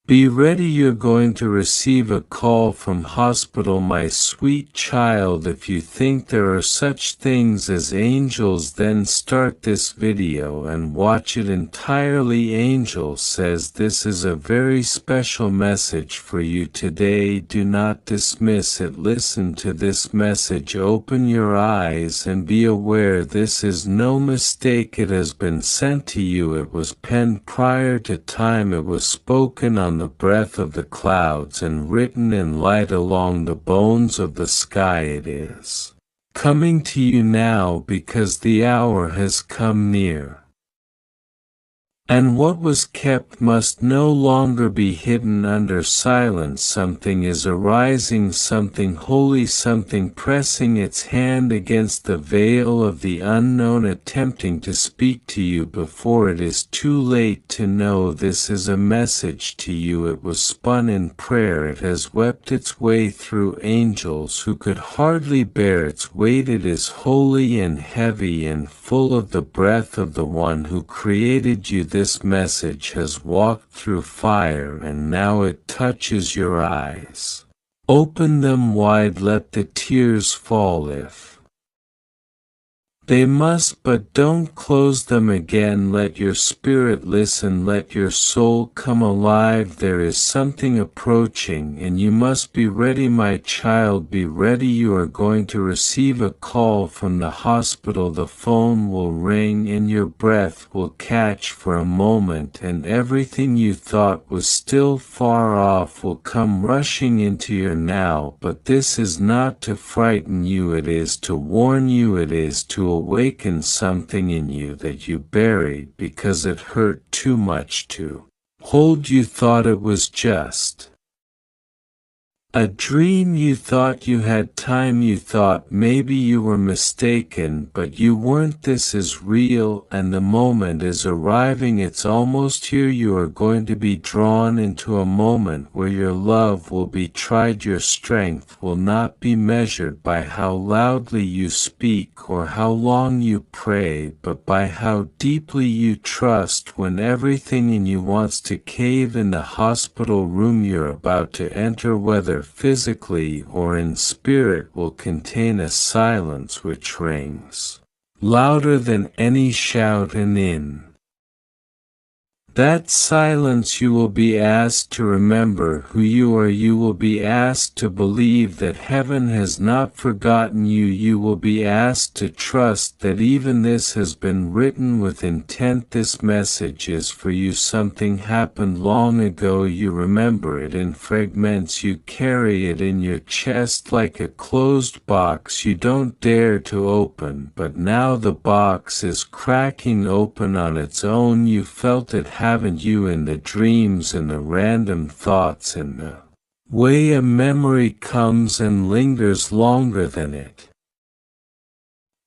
Be ready, you're going to receive a call from hospital, my sweet child. If you think there are such things as angels, then start this video and watch it entirely. Angel says this is a very special message for you today. Do not dismiss it. Listen to this message. Open your eyes and be aware this is no mistake. It has been sent to you. It was penned prior to time. It was spoken on the breath of the clouds and written in light along the bones of the sky. It is coming to you now because the hour has come near. And what was kept must no longer be hidden under silence. Something is arising, something holy, something pressing its hand against the veil of the unknown, attempting to speak to you before it is too late to know. This is a message to you. It was spun in prayer. It has wept its way through angels who could hardly bear its weight. It is holy and heavy and full of the breath of the one who created you. This message has walked through fire and now it touches your eyes. Open them wide, let the tears fall if they must, but don't close them again. Let your spirit listen, let your soul come alive. There is something approaching and you must be ready, my child. Be ready. You are going to receive a call from the hospital. The phone will ring and your breath will catch for a moment, and everything you thought was still far off will come rushing into your now. But this is not to frighten you, it is to warn you, it is to awaken something in you that you buried because it hurt too much to hold. You thought it was just a dream. You thought you had time. You thought maybe you were mistaken, but you weren't. This is real and the moment is arriving. It's almost here. You are going to be drawn into a moment where your love will be tried. Your strength will not be measured by how loudly you speak or how long you pray, but by how deeply you trust. When everything in you wants to cave in, the hospital room you're about to enter, whether physically or in spirit, will contain a silence which rings louder than any shout, and in that silence you will be asked to remember who you are. You will be asked to believe that heaven has not forgotten you. You will be asked to trust that even this has been written with intent. This message is for you. Something happened long ago. You remember it in fragments. You carry it in your chest like a closed box you don't dare to open, but now the box is cracking open on its own. You felt it, haven't you, in the dreams and the random thoughts and the way a memory comes and lingers longer than it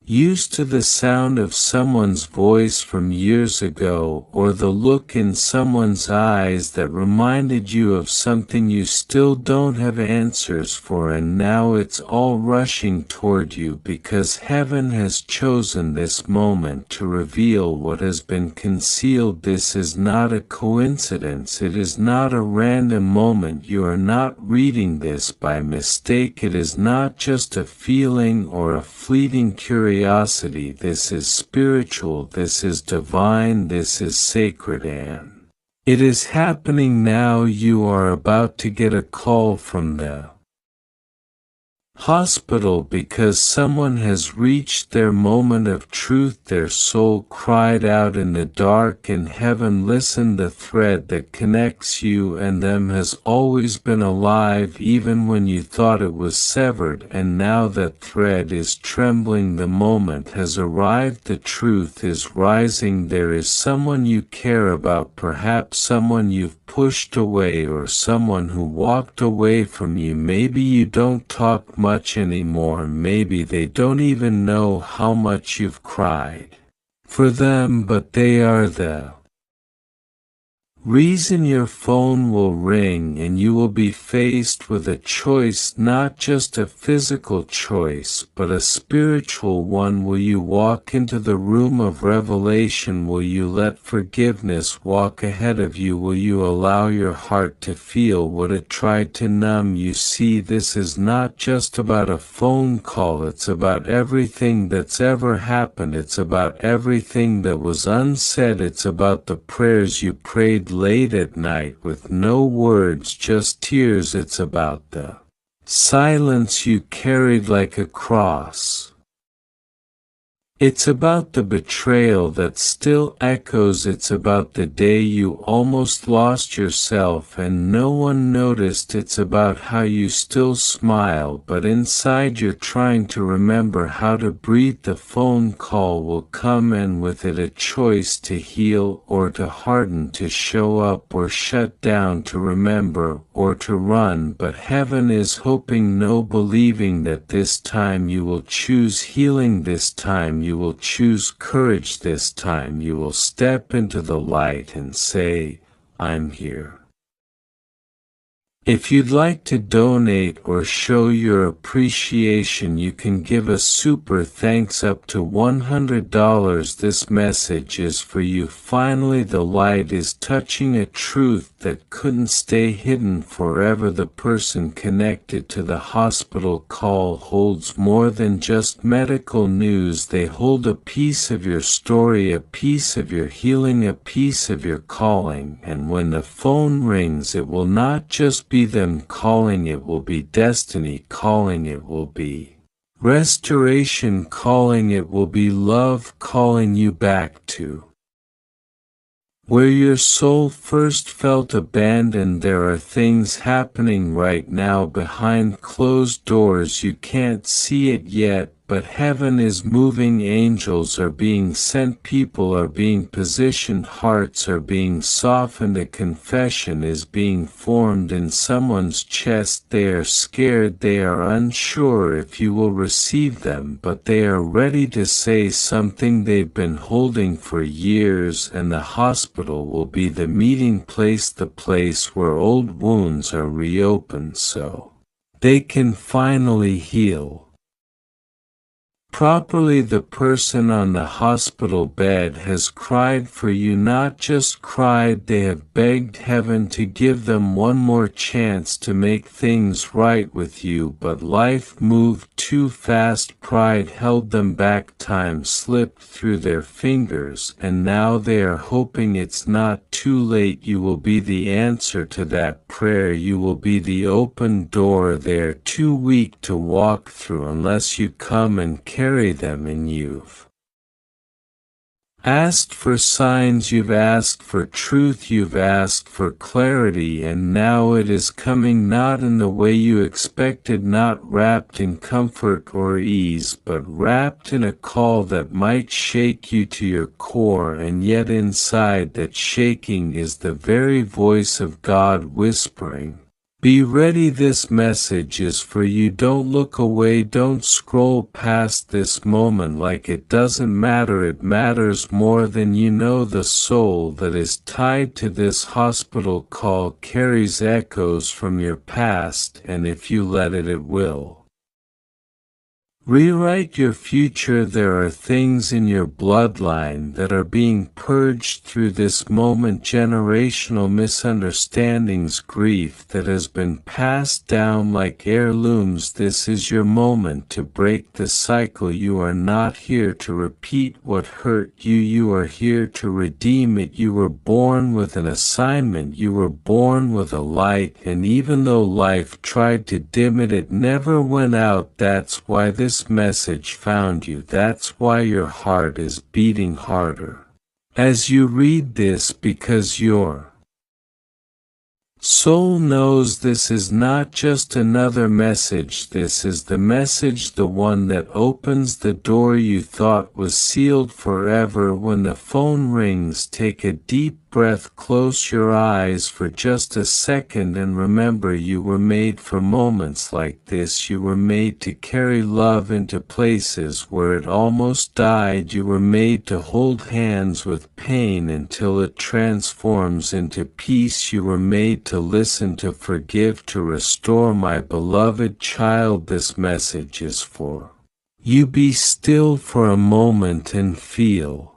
used to, the sound of someone's voice from years ago, or the look in someone's eyes that reminded you of something you still don't have answers for, and now it's all rushing toward you because heaven has chosen this moment to reveal what has been concealed. This is not a coincidence. It is not a random moment. You are not reading this by mistake. It is not just a feeling or a fleeting curiosity. This is spiritual, this is divine, this is sacred, and it is happening now. You are about to get a call from the hospital because someone has reached their moment of truth. Their soul cried out in the dark, and heaven listened. The thread that connects you and them has always been alive, even when you thought it was severed, and now that thread is trembling. The moment has arrived. The truth is rising. There is someone you care about, perhaps someone you've pushed away or someone who walked away from you. Maybe you don't talk much anymore. Maybe they don't even know how much you've cried for them, but they are the Reason, your phone will ring and you will be faced with a choice, not just a physical choice, but a spiritual one. Will you walk into the room of revelation? Will you let forgiveness walk ahead of you? Will you allow your heart to feel what it tried to numb? You see, this is not just about a phone call, it's about everything that's ever happened. It's about everything that was unsaid. It's about the prayers you prayed late at night with no words, just tears. It's about the silence you carried like a cross. It's about the betrayal that still echoes. It's about the day you almost lost yourself and no one noticed. It's about how you still smile, but inside you're trying to remember how to breathe. The phone call will come, and with it a choice to heal or to harden, to show up or shut down, to remember or to run. But heaven is hoping, no believing, that this time you will choose healing. This time you will choose courage. This time you will step into the light and say, I'm here. If you'd like to donate or show your appreciation, you can give a super thanks up to $100. This message is for you. Finally, the light is touching a truth that couldn't stay hidden forever. The person connected to the hospital call holds more than just medical news. They hold a piece of your story, a piece of your healing, a piece of your calling. And when the phone rings, it will not just be them calling, it will be destiny calling, it will be restoration calling, it will be love calling you back to where your soul first felt abandoned. There are things happening right now behind closed doors. You can't see it yet, but heaven is moving. Angels are being sent, people are being positioned, hearts are being softened. A confession is being formed in someone's chest. They are scared, they are unsure if you will receive them, but they are ready to say something they've been holding for years. And the hospital will be the meeting place, the place where old wounds are reopened so they can finally heal properly. The person on the hospital bed has cried for you, not just cried, they have begged heaven to give them one more chance to make things right with you, but life moved too fast. Pride held them back, time slipped through their fingers, and now they are hoping it's not too late. You will be the answer to that prayer. You will be the open door they're too weak to walk through unless you come and carry them. And you've asked for signs, you've asked for truth, you've asked for clarity, and now it is coming, not in the way you expected, not wrapped in comfort or ease, but wrapped in a call that might shake you to your core. And yet inside that shaking is the very voice of God whispering, be ready. This message is for you. Don't look away. Don't scroll past this moment like it doesn't matter. It matters more than you know. The soul that is tied to this hospital call carries echoes from your past, and if you let it, it will rewrite your future. There are things in your bloodline that are being purged through this moment. Generational misunderstandings, grief that has been passed down like heirlooms. This is your moment to break the cycle. You are not here to repeat what hurt you. You are here to redeem it. You were born with an assignment. You were born with a light, and even though life tried to dim it, it never went out. That's why this message found you. That's why your heart is beating harder as you read this, because your soul knows this is not just another message. This is the message, the one that opens the door you thought was sealed forever. When the phone rings, take a deep breath, close your eyes for just a second and remember you were made for moments like this. You were made to carry love into places where it almost died. You were made to hold hands with pain until it transforms into peace. You were made to listen, to forgive, to restore. My beloved child, this message is for you. Be still for a moment and feel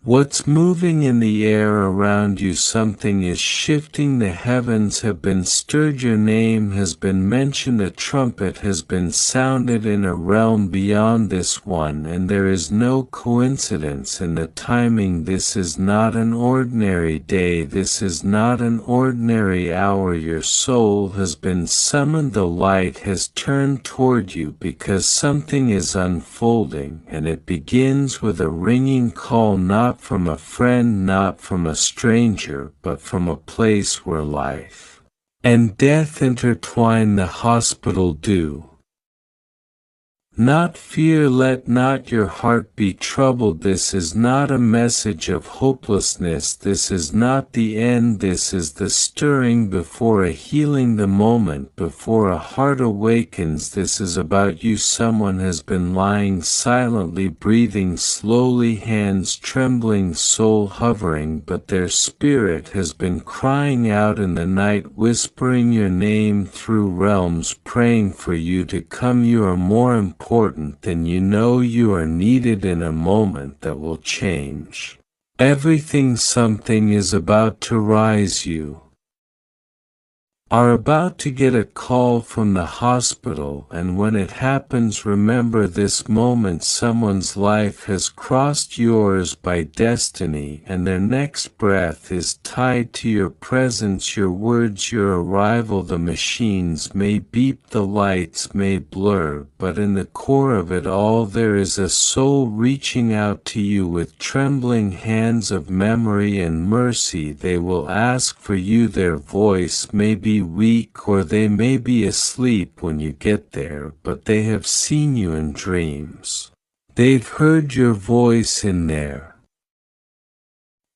what's moving in the air around you. Something is shifting. The heavens have been stirred. Your name has been mentioned. A trumpet has been sounded in a realm beyond this one, and there is no coincidence in the timing. This is not an ordinary day. This is not an ordinary hour. Your soul has been summoned. The light has turned toward you because something is unfolding, and it begins with a ringing call, not from a friend, not from a stranger, but from a place where life and death intertwine. The hospital do not fear. Let not your heart be troubled. This is not a message of hopelessness. This is not the end. This is the stirring before a healing, the moment before a heart awakens. This is about you. Someone has been lying silently, breathing slowly, hands trembling, soul hovering, but their spirit has been crying out in the night, whispering your name through realms, praying for you to come. You are more important than you know. You are needed in a moment that will change everything. Something is about to rise. You are about to get a call from the hospital, and when it happens, remember this moment. Someone's life has crossed yours by destiny, and their next breath is tied to your presence, your words, your arrival. The machines may beep, the lights may blur, but in the core of it all there is a soul reaching out to you with trembling hands of memory and mercy. They will ask for you. Their voice may be weak, or they may be asleep when you get there, but they have seen you in dreams. They've heard your voice in their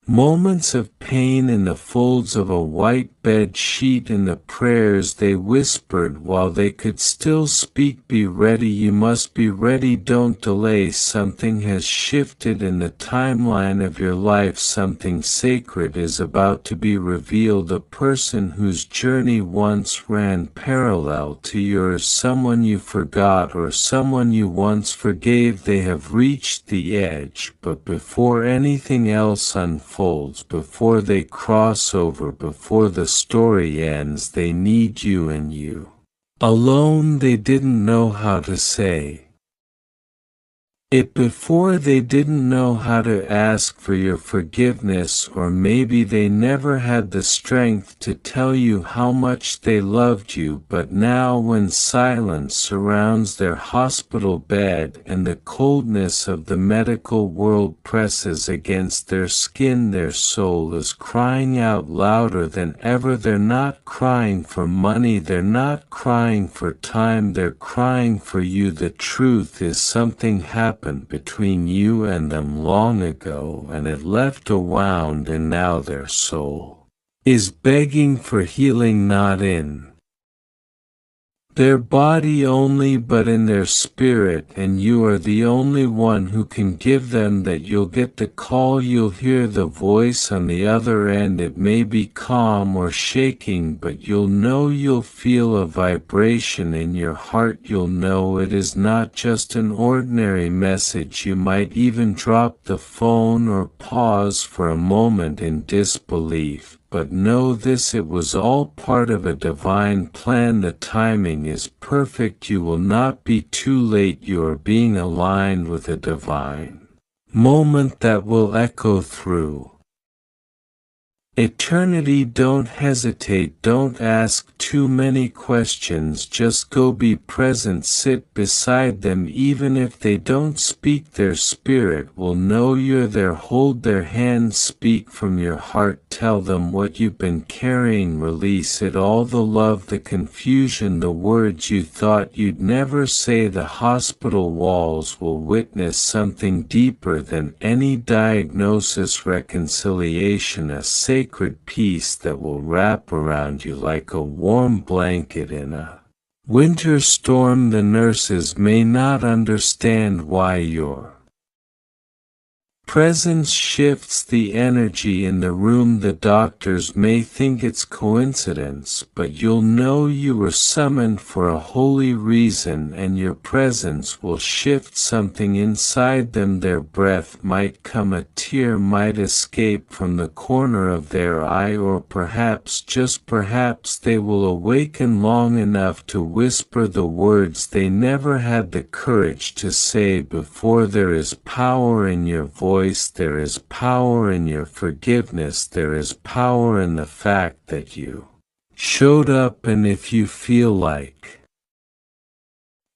moments of pain, in the folds of a white bed sheet, in the prayers they whispered while they could still speak. Be ready. You must be ready. Don't delay. Something has shifted in the timeline of your life. Something sacred is about to be revealed. A person whose journey once ran parallel to yours, someone you forgot or someone you once forgave. They have reached the edge, but before anything else unfolds, before they cross over, before the story ends, they need you, and you alone. They didn't know how to say it before. They didn't know how to ask for your forgiveness, or maybe they never had the strength to tell you how much they loved you. But now, when silence surrounds their hospital bed and the coldness of the medical world presses against their skin, their soul is crying out louder than ever. They're not crying for money, they're not crying for time, they're crying for you. The truth is, something happened between you and them long ago, and it left a wound, and now their soul is begging for healing, not in their body only, but in their spirit, and you are the only one who can give them that. You'll get the call, you'll hear the voice on the other end. It may be calm or shaking, but you'll know, you'll feel a vibration in your heart. You'll know it is not just an ordinary message. You might even drop the phone or pause for a moment in disbelief. But know this, it was all part of a divine plan. The timing is perfect. You will not be too late. You are being aligned with a divine moment that will echo through Eternity, don't hesitate, don't ask too many questions, just go be present, sit beside them even if they don't speak, their spirit will know you're there, hold their hand, speak from your heart, tell them what you've been carrying, release it all, the love, the confusion, the words you thought you'd never say. The hospital walls will witness something deeper than any diagnosis, reconciliation, a sacred peace that will wrap around you like a warm blanket in a winter storm. The nurses may not understand why your presence shifts the energy in the room. The doctors may think it's coincidence, but you'll know you were summoned for a holy reason, and your presence will shift something inside them. Their breath might come, a tear might escape from the corner of their eye, or perhaps, just perhaps, they will awaken long enough to whisper the words they never had the courage to say before. There is power in your voice. There is power in your forgiveness. There is power in the fact that you showed up, and if you feel like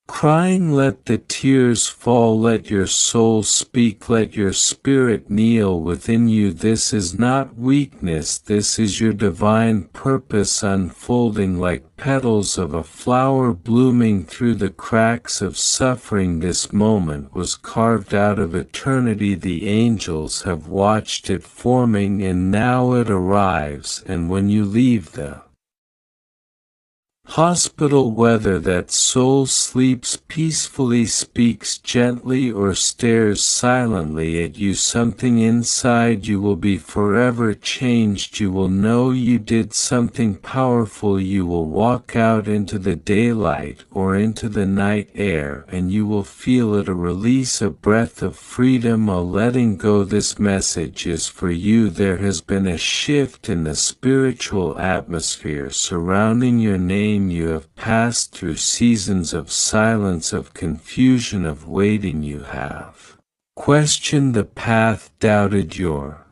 crying, let the tears fall, let your soul speak, let your spirit kneel within you. This is not weakness, this is your divine purpose unfolding like petals of a flower blooming through the cracks of suffering. This moment was carved out of eternity. The angels have watched it forming, and now it arrives. And when you leave the hospital, whether that soul sleeps peacefully, speaks gently, or stares silently at you, something inside you will be forever changed. You will know you did something powerful. You will walk out into the daylight or into the night air, and you will feel it, a release, a breath of freedom, a letting go. This message is for you. There has been a shift in the spiritual atmosphere surrounding your name. You have passed through seasons of silence, of confusion, of waiting. You have questioned the path, doubted your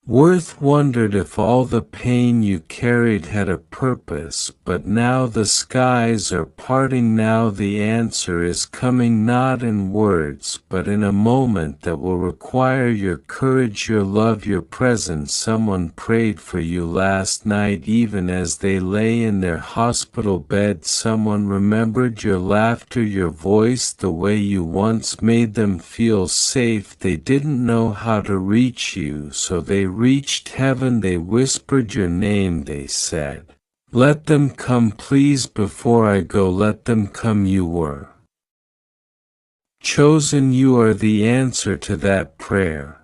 worth, wondered if all the pain you carried had a purpose, but now the skies are parting. Now the answer is coming, not in words, but in a moment that will require your courage, your love, your presence. Someone prayed for you last night, even as they lay in their hospital bed. Someone remembered your laughter, your voice, the way you once made them feel safe. They didn't know how to reach you, so they reached heaven. They whispered your name. They said, "Let them come, please, before I go, let them come." You were chosen. You are the answer to that prayer.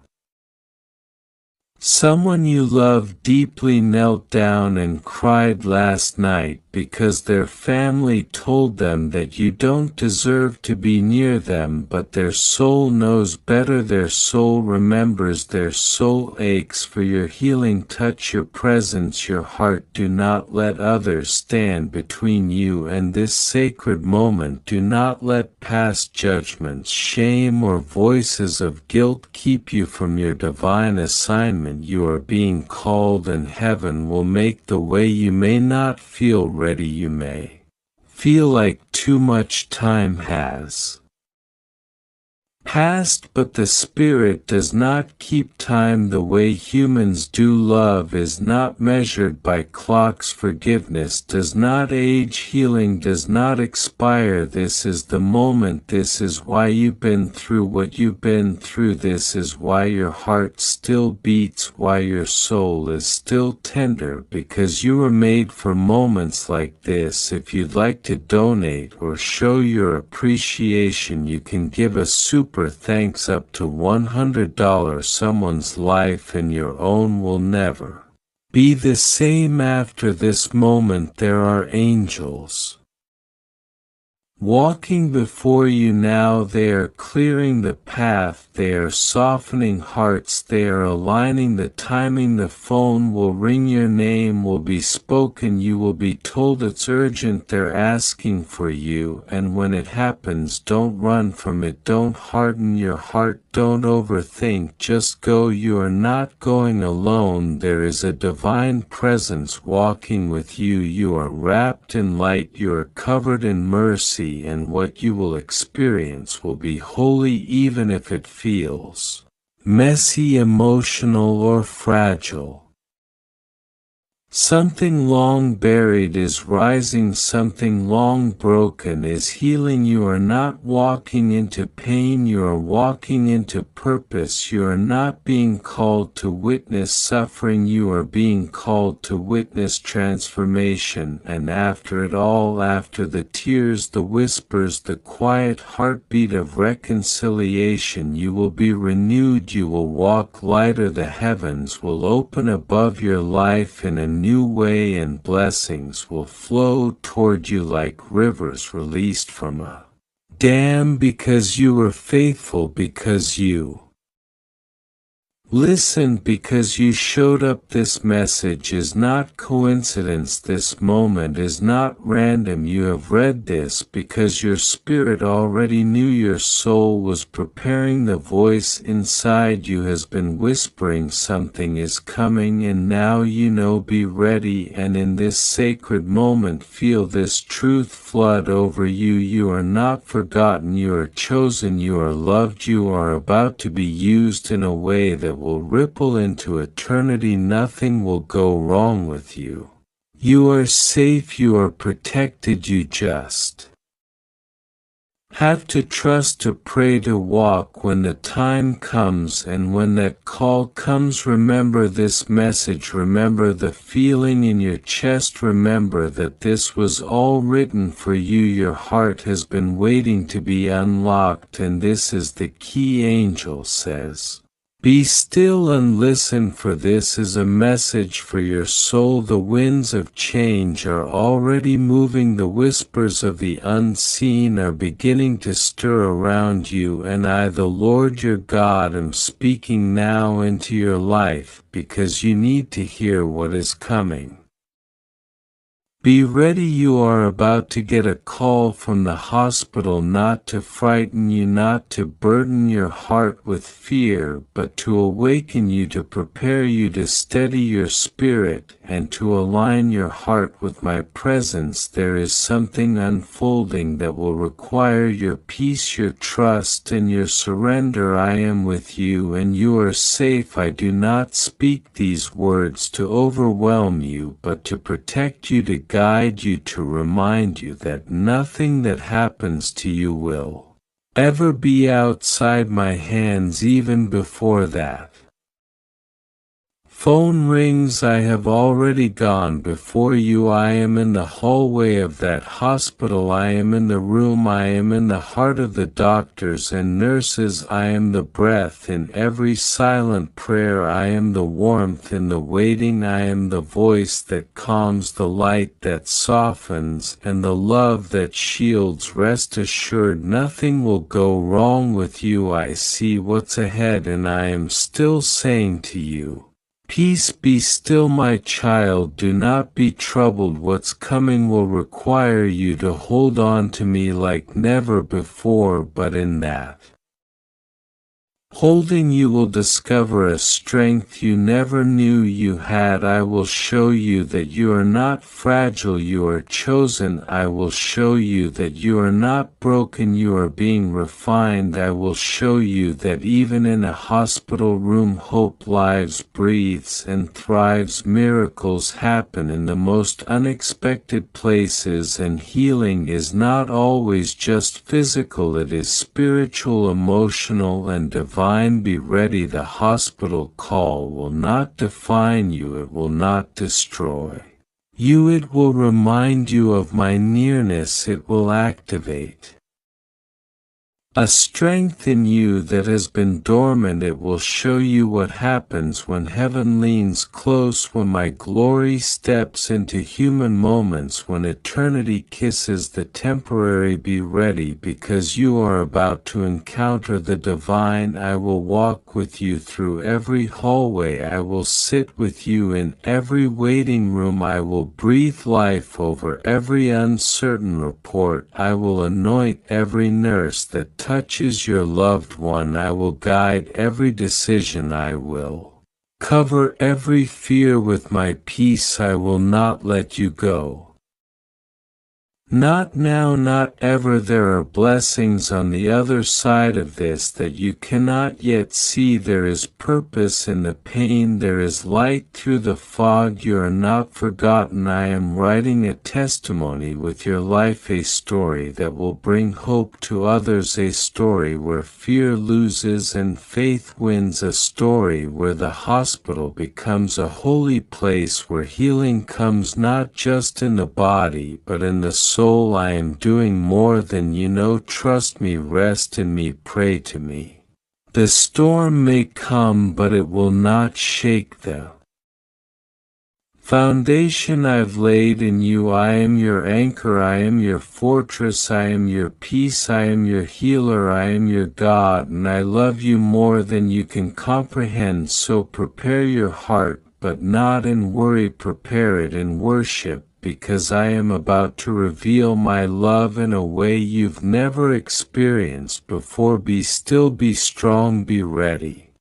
Someone you love deeply knelt down and cried last night because their family told them that you don't deserve to be near them, but their soul knows better. Their soul remembers. Their soul aches for your healing touch, your presence, your heart. Do not let others stand between you and this sacred moment. Do not let past judgments, shame, or voices of guilt keep you from your divine assignment. You are being called, and heaven will make the way. You may not feel ready. You may feel like too much time has passed, but the Spirit does not keep time the way humans do. Love is not measured by clocks. Forgiveness does not age. Healing does not expire. This is the moment. This is why you've been through what you've been through. This is why your heart still beats, why your soul is still tender, because you were made for moments like this. If you'd like to donate or show your appreciation, you can give a super thanks up to $100. Someone's life and your own will never be the same after this moment. There are angels walking before you now. They are clearing the path. They are softening hearts. They are aligning the timing. The phone will ring. Your name will be spoken. You will be told it's urgent. They're asking for you. And when it happens, don't run from it. Don't harden your heart don't overthink, just go. You are not going alone. There is a divine presence walking with you. You are wrapped in light, you are covered in mercy, and what you will experience will be holy even if it feels messy, emotional, or fragile. Something long buried is rising, something long broken is healing. You are not walking into pain, you are walking into purpose. You are not being called to witness suffering, you are being called to witness transformation. And after it all, after the tears, the whispers, the quiet heartbeat of reconciliation, you will be renewed, you will walk lighter, the heavens will open above your life in a new way, and blessings will flow toward you like rivers released from a dam, because you were faithful, because you listened, because you showed up. This message is not coincidence. This moment is not random. You have read this because your spirit already knew. Your soul was preparing. The voice inside you has been whispering something is coming, and now you know. Be ready, and in this sacred moment feel this truth flood over you. You are not forgotten. You are chosen. You are loved. You are about to be used in a way that will ripple into eternity. Nothing will go wrong with you. You are safe, you are protected. You just have to trust, to pray, to walk when the time comes. And when that call comes, remember this message, remember the feeling in your chest, remember that this was all written for you. Your heart has been waiting to be unlocked, and this is the key. Angel says, be still and listen, for this is a message for your soul. The winds of change are already moving. The whispers of the unseen are beginning to stir around you, and I, the Lord your God, am speaking now into your life, because you need to hear what is coming. Be ready, you are about to get a call from the hospital, not to frighten you, not to burden your heart with fear, but to awaken you, to prepare you, to steady your spirit, and to align your heart with my presence. There is something unfolding that will require your peace, your trust, and your surrender. I am with you, and you are safe. I do not speak these words to overwhelm you, but to protect you, to guide you, to remind you that nothing that happens to you will ever be outside my hands. Even before that phone rings, I have already gone before you. I am in the hallway of that hospital. I am in the room. I am in the heart of the doctors and nurses. I am the breath in every silent prayer. I am the warmth in the waiting. I am the voice that calms, the light that softens, and the love that shields. Rest assured, nothing will go wrong with you. I see what's ahead, and I am still saying to you, peace, be still, my child. Do not be troubled. What's coming will require you to hold on to me like never before, but in that holding you will discover a strength you never knew you had. I will show you that you are not fragile, you are chosen. I will show you that you are not broken, you are being refined. I will show you that even in a hospital room, hope lives, breathes, and thrives. Miracles happen in the most unexpected places, and healing is not always just physical, it is spiritual, emotional, and divine. Be ready. The hospital call will not define you, it will not destroy you, it will remind you of my nearness. It will activate a strength in you that has been dormant. It will show you what happens when heaven leans close, when my glory steps into human moments, when eternity kisses the temporary. Be ready, because you are about to encounter the divine. I will walk with you through every hallway. I will sit with you in every waiting room. I will breathe life over every uncertain report. I will anoint every nurse that touches your loved one. I will guide every decision. I will cover every fear with my peace. I will not let you go. Not now, not ever. There are blessings on the other side of this that you cannot yet see. There is purpose in the pain. There is light through the fog. You are not forgotten. I am writing a testimony with your life, a story that will bring hope to others, a story where fear loses and faith wins, a story where the hospital becomes a holy place, where healing comes not just in the body but in the soul. I am doing more than you know. Trust me, rest in me, pray to me. The storm may come, but it will not shake the foundation I've laid in you. I am your anchor, I am your fortress, I am your peace, I am your healer, I am your God, and I love you more than you can comprehend. So prepare your heart, but not in worry. Prepare it in worship, because I am about to reveal my love in a way you've never experienced before. Be still, be strong, be ready.